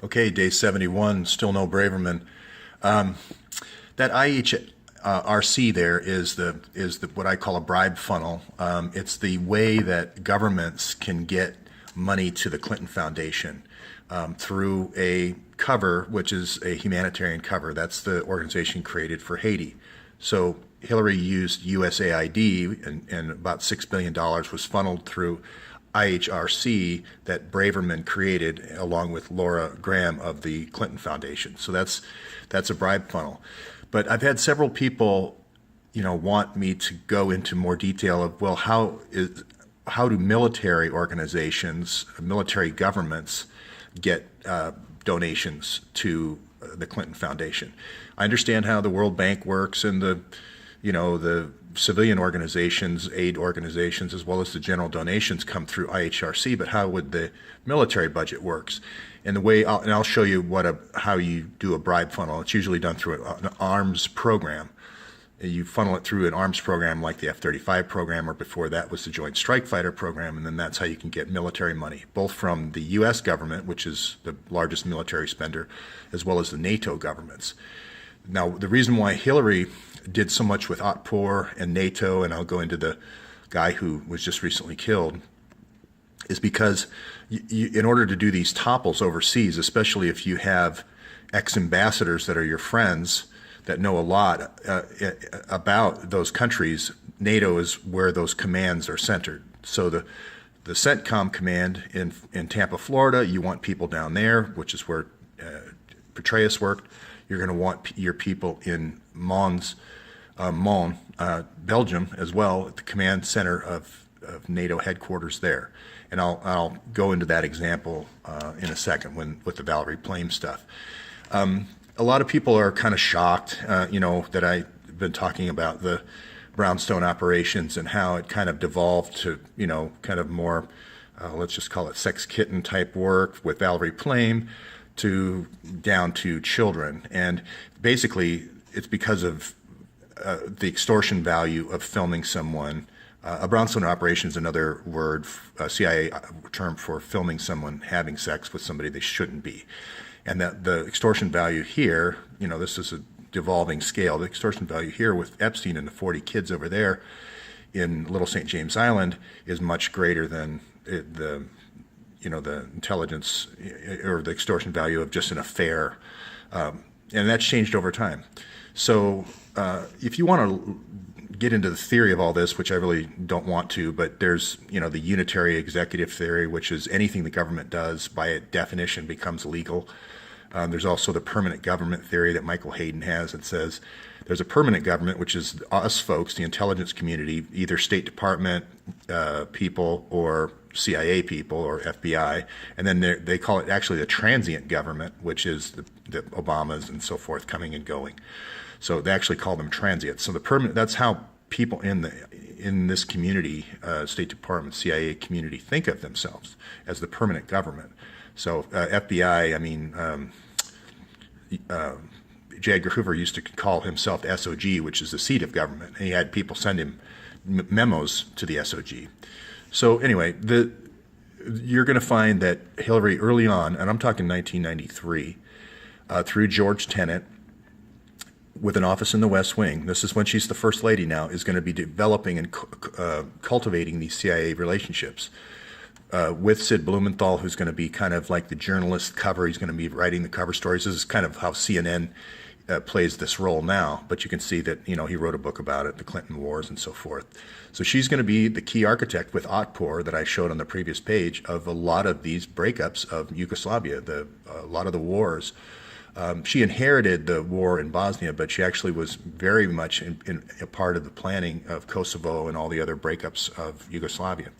Okay, day 71, still no Braverman. That IHRC there is the what I call a bribe funnel. It's the way that governments can get money to the Clinton Foundation through a cover, which is a humanitarian cover. That's the organization created for Haiti. So Hillary used USAID, and about $6 billion was funneled through IHRC that Braverman created along with Laura Graham of the Clinton Foundation. So that's a bribe funnel. But I've had several people, want me to go into more detail of, well, how do military organizations, military governments get donations to the Clinton Foundation? I understand how the World Bank works and the civilian organizations, aid organizations, as well as the general donations come through IHRC, but how would the military budget works? And I'll show you how you do a bribe funnel. It's usually done through an arms program. You funnel it through an arms program like the F-35 program, or before that was the Joint Strike Fighter program, and then that's how you can get military money, both from the U.S. government, which is the largest military spender, as well as the NATO governments. Now, the reason why Hillary did so much with OTPOR and NATO, and I'll go into the guy who was just recently killed, is because in order to do these topples overseas, especially if you have ex-ambassadors that are your friends that know a lot about those countries, NATO is where those commands are centered. So the CENTCOM command in Tampa, Florida, you want people down there, which is where Petraeus worked. You're going to want your people in Mons, Belgium as well, at the command center of NATO headquarters there. And I'll go into that example in a second with the Valerie Plame stuff. A lot of people are kind of shocked, that I've been talking about the brownstone operations and how it kind of devolved to, kind of more, let's just call it sex kitten type work with Valerie Plame down to children. And basically, it's because of the extortion value of filming someone. A brownstone operation is another word, a CIA term for filming someone having sex with somebody they shouldn't be. And that the extortion value here, this is a devolving scale. The extortion value here with Epstein and the 40 kids over there in Little St. James Island is much greater than the intelligence or the extortion value of just an affair. And that's changed over time. So if you want to get into the theory of all this, which I really don't want to, but there's, the unitary executive theory, which is anything the government does by definition becomes legal. There's also the permanent government theory that Michael Hayden has that says there's a permanent government, which is us folks, the intelligence community, either State Department people or CIA people or FBI, and then they call it actually the transient government, which is the Obamas and so forth coming and going. So they actually call them transient. So the permanent, that's how people in this community, State Department, CIA community, think of themselves as the permanent government. So FBI, J. Edgar Hoover used to call himself the SOG, which is the seat of government. And he had people send him memos to the SOG. So anyway, you're going to find that Hillary early on, and I'm talking 1993, through George Tenet, with an office in the West Wing, this is when she's the first lady now, is going to be developing and cultivating these CIA relationships with Sid Blumenthal, who's going to be kind of like the journalist cover. He's going to be writing the cover stories. This is kind of how CNN plays this role now, but you can see that, he wrote a book about it, the Clinton Wars and so forth. So she's going to be the key architect with OTPOR that I showed on the previous page of a lot of these breakups of Yugoslavia, a lot of the wars. She inherited the war in Bosnia, but she actually was very much in a part of the planning of Kosovo and all the other breakups of Yugoslavia.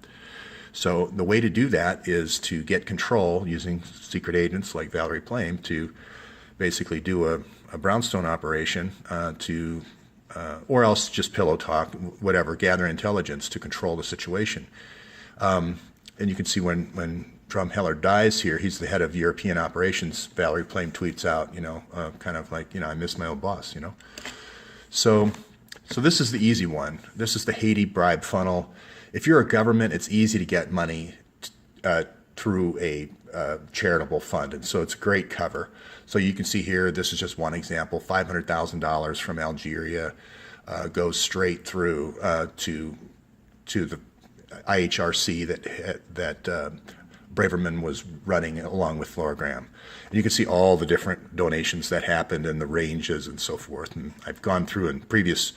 So the way to do that is to get control using secret agents like Valerie Plame to basically do a brownstone operation or else just pillow talk, whatever, gather intelligence to control the situation. And you can see when Drumheller dies here, he's the head of European operations. Valerie Plame tweets out, kind of like, I miss my old boss, So this is the easy one. This is the Haiti bribe funnel. If you're a government, it's easy to get money through a charitable fund. And so it's a great cover. So you can see here, this is just one example, $500,000 from Algeria goes straight through to the IHRC that Braverman was running along with Flora Graham. And you can see all the different donations that happened and the ranges and so forth. And I've gone through in previous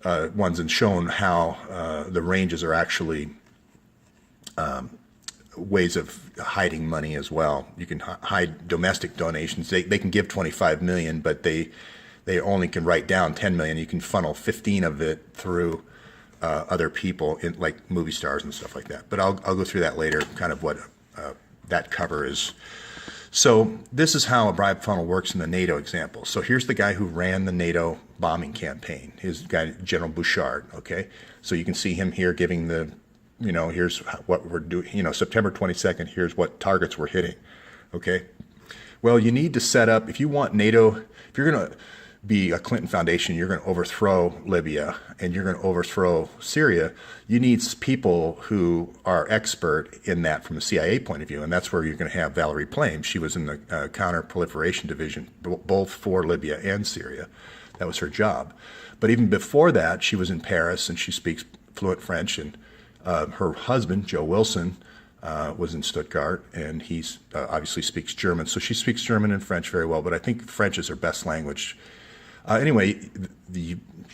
ones and shown how the ranges are actually ways of hiding money as well. You can hide domestic donations. They can give 25 million, but they only can write down 10 million. You can funnel 15 of it through other people, like movie stars and stuff like that. But I'll go through that later, kind of what that cover is. So this is how a bribe funnel works in the NATO example. So here's the guy who ran the NATO bombing campaign. His guy, General Bouchard, okay? So you can see him here giving the, here's what we're doing, September 22nd, here's what targets we're hitting, okay? Well, you need to set up, if you want NATO, if you're going to be a Clinton Foundation, you're going to overthrow Libya and you're going to overthrow Syria, you need people who are expert in that from a CIA point of view. And that's where you're going to have Valerie Plame. She was in the Counter-Proliferation Division, both for Libya and Syria. That was her job. But even before that, she was in Paris and she speaks fluent French. And her husband, Joe Wilson, was in Stuttgart, and he obviously speaks German. So she speaks German and French very well, but I think French is her best language. Anyway,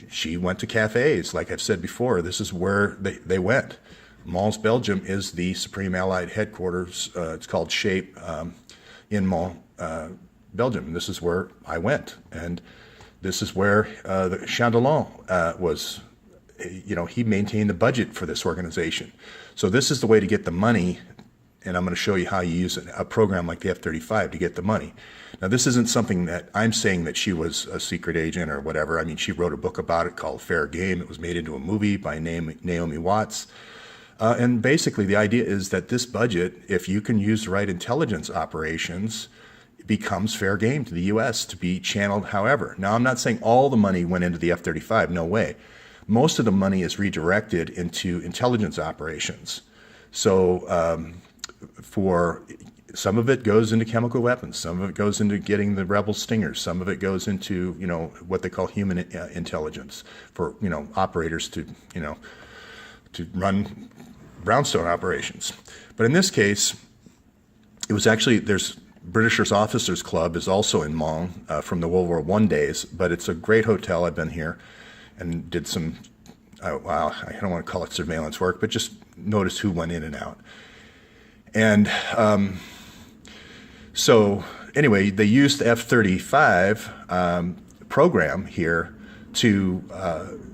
she went to cafes. Like I've said before, this is where they went. Mons, Belgium is the Supreme Allied headquarters. It's called SHAPE in Mons, Belgium. And this is where I went. And this is where the Chandelon was, he maintained the budget for this organization. So this is the way to get the money, and I'm going to show you how you use a program like the F-35 to get the money. Now, this isn't something that I'm saying that she was a secret agent or whatever. I mean, she wrote a book about it called Fair Game. It was made into a movie by Naomi Watts. And basically, the idea is that this budget, if you can use the right intelligence operations, becomes fair game to the U.S. to be channeled however. Now, I'm not saying all the money went into the F-35. No way. Most of the money is redirected into intelligence operations. So for some of it goes into chemical weapons, some of it goes into getting the rebel stingers, some of it goes into what they call human intelligence for operators to run brownstone operations. But in this case, it was actually there's Britishers Officers Club is also in Mons from the World War I days, but it's a great hotel. I've been here and did some I don't want to call it surveillance work, but just notice who went in and out. And so anyway, they used the F-35 program here to,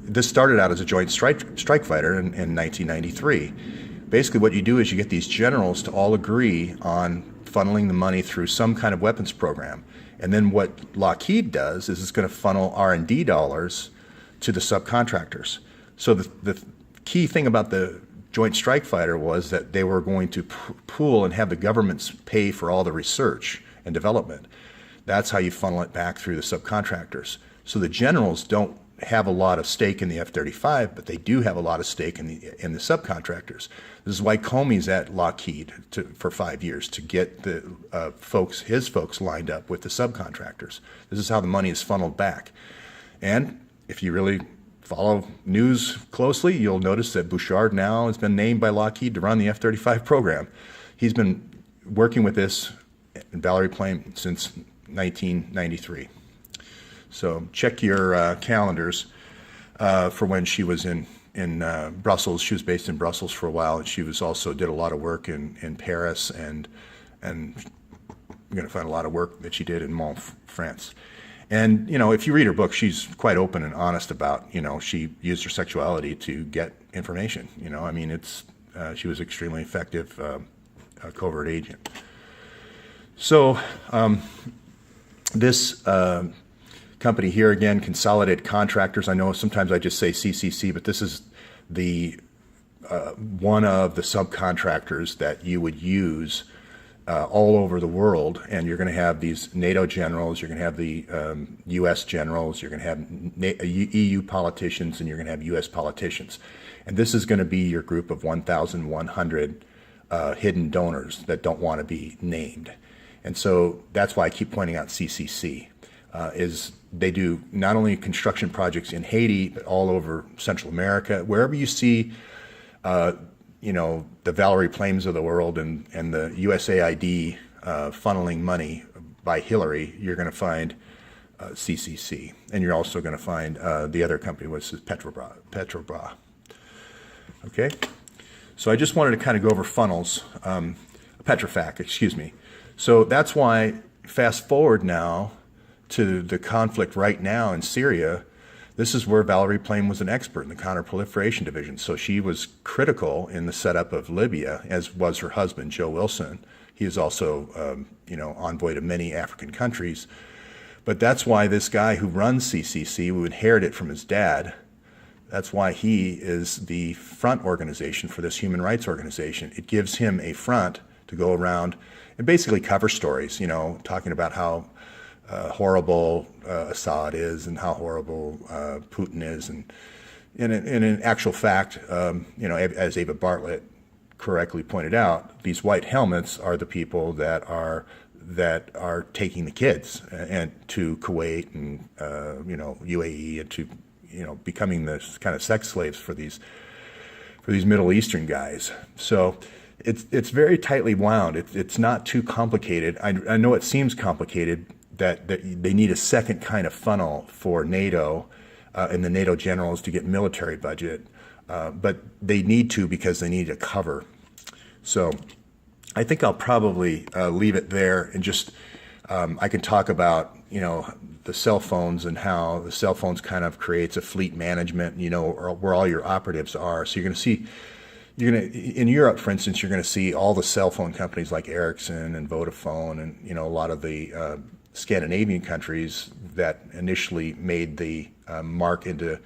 this started out as a joint strike fighter in 1993. Basically what you do is you get these generals to all agree on funneling the money through some kind of weapons program. And then what Lockheed does is it's going to funnel R&D dollars to the subcontractors. So the key thing about the Joint Strike Fighter was that they were going to pool and have the governments pay for all the research and development. That's how you funnel it back through the subcontractors. So the generals don't have a lot of stake in the F-35, but they do have a lot of stake in the subcontractors. This is why Comey's at Lockheed for 5 years to get the his folks lined up with the subcontractors. This is how the money is funneled back. And if you really follow news closely, you'll notice that Bouchard now has been named by Lockheed to run the F-35 program. He's been working with this and Valerie Plame since 1993. So check your calendars for when she was in Brussels. She was based in Brussels for a while, and she was also did a lot of work in Paris, and you're going to find a lot of work that she did in Mons, France. And, if you read her book, she's quite open and honest about, she used her sexuality to get information. She was extremely effective covert agent. So this company here, again, Consolidated Contractors. I know sometimes I just say CCC, but this is the one of the subcontractors that you would use all over the world, and you're going to have these NATO generals, you're going to have the U.S. generals, you're going to have EU politicians, and you're going to have U.S. politicians. And this is going to be your group of 1,100 hidden donors that don't want to be named. And so that's why I keep pointing out CCC. Is they do not only construction projects in Haiti, but all over Central America. Wherever you see, the Valerie Plames of the world and the USAID funneling money by Hillary, you're going to find CCC. And you're also going to find the other company, which is Petrobras. Okay? So I just wanted to kind of go over funnels, Petrofac, excuse me. So that's why, fast forward now to the conflict right now in Syria, this is where Valerie Plame was an expert in the counterproliferation division. So she was critical in the setup of Libya, as was her husband, Joe Wilson. He is also, envoy to many African countries. But that's why this guy who runs CCC, who inherited it from his dad, that's why he is the front organization for this human rights organization. It gives him a front to go around and basically cover stories, talking about how horrible Assad is and how horrible Putin is. And in actual fact, as Ava Bartlett correctly pointed out, these white helmets are the people that are taking the kids and to Kuwait and UAE and to becoming this kind of sex slaves for these Middle Eastern guys. So it's very tightly wound. It's not too complicated. I know it seems complicated that they need a second kind of funnel for NATO and the NATO generals to get military budget, but they need to because they need a cover. So I think I'll probably leave it there and just I can talk about the cell phones and how the cell phones kind of creates a fleet management, or where all your operatives are. So you're going to see. In Europe, for instance, you're going to see all the cell phone companies like Ericsson and Vodafone and, a lot of the Scandinavian countries that initially made the mark into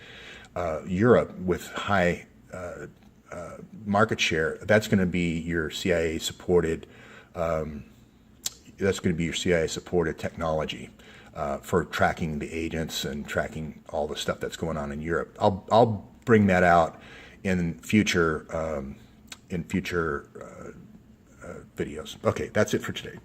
Europe with high market share. That's going to be your CIA supported. That's going to be your CIA supported technology for tracking the agents and tracking all the stuff that's going on in Europe. I'll bring that out in future videos. Okay, that's it for today.